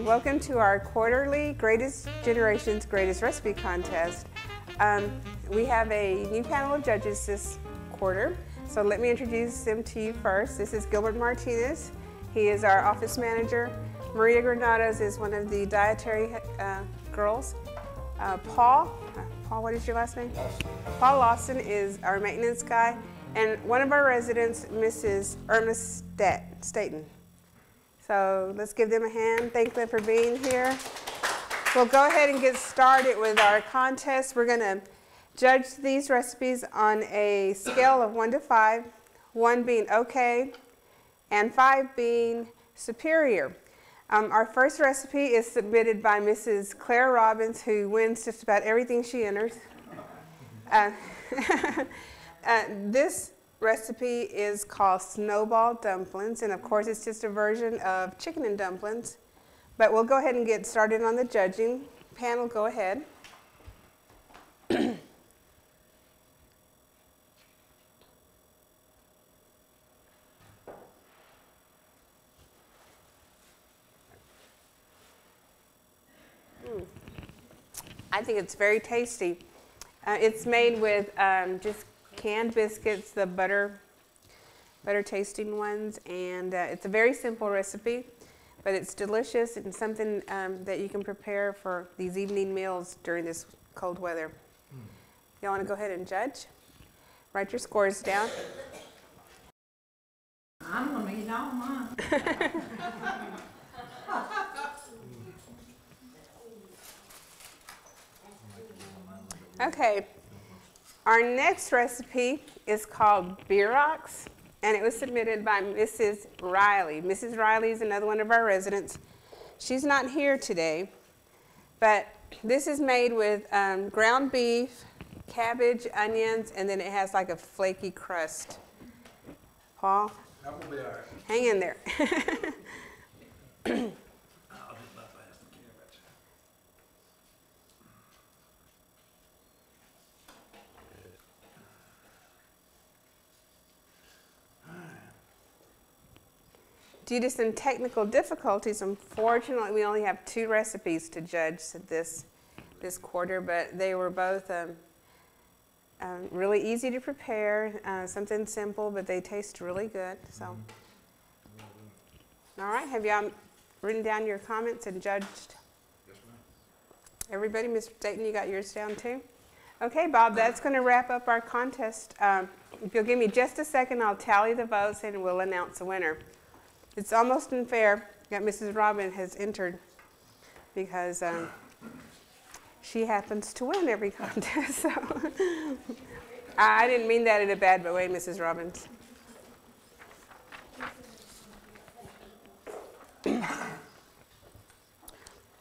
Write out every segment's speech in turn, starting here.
Welcome to our quarterly Greatest Generations Greatest Recipe Contest. We have a new panel of judges this quarter, so let me introduce them to you first. This is Gilbert Martinez. He is our office manager. Maria Granados is one of the dietary girls. Paul, what is your last name? Paul Lawson is our maintenance guy. And one of our residents, Mrs. Irma Staten. So let's give them a hand. Thank them for being here. We'll go ahead and get started with our contest. We're going to judge these recipes on a scale of 1 to 5, 1 being okay, and 5 being superior. Our first recipe is submitted by Mrs. Claire Robbins, who wins just about everything she enters. This recipe is called snowball dumplings, and of course it's just a version of chicken and dumplings. But we'll go ahead and get started on the judging. Panel, go ahead. I think it's very tasty. It's made with just canned biscuits, the butter tasting ones, and it's a very simple recipe, but it's delicious and something that you can prepare for these evening meals during this cold weather. Y'all want to go ahead and judge? Write your scores down. I'm going to eat all mine. Okay. Our next recipe is called Bierox, and it was submitted by Mrs. Riley. Mrs. Riley is another one of our residents. She's not here today, but this is made with ground beef, cabbage, onions, and then it has like a flaky crust. Paul? That will be all right. Hang in there. Due to some technical difficulties, unfortunately, we only have 2 recipes to judge this quarter, but they were both really easy to prepare, something simple, but they taste really good. So, all right, have y'all written down your comments and judged? Yes, ma'am. Everybody, Mr. Dayton, you got yours down too? Okay, Bob, that's going to wrap up our contest. If you'll give me just a second, I'll tally the votes and we'll announce the winner. It's almost unfair that Mrs. Robin has entered because she happens to win every contest. So I didn't mean that in a bad way, Mrs. Robbins.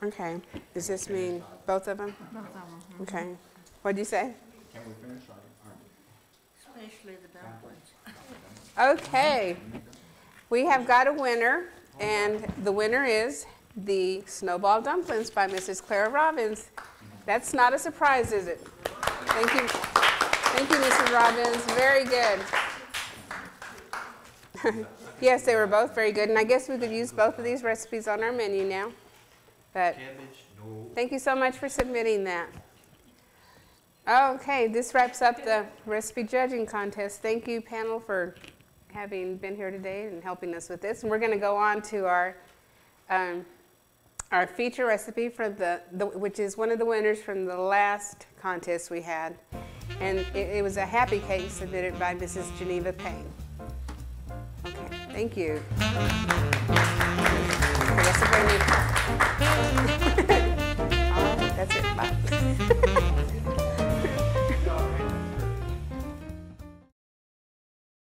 Okay. Does this mean both of them? Both of them. Okay. What did you say? Can we finish? Especially the dumplings. Okay. We have got a winner, and the winner is the Snowball Dumplings by Mrs. Clara Robbins. That's not a surprise, is it? Thank you. Thank you, Mrs. Robbins. Very good. Yes, they were both very good, and I guess we could use both of these recipes on our menu now. But thank you so much for submitting that. Okay, this wraps up the recipe judging contest. Thank you, panel, for having been here today and helping us with this. And we're going to go on to our feature recipe for which is one of the winners from the last contest we had. And it was a happy cake submitted by Mrs. Geneva Payne. Okay, thank you. Okay, that's a great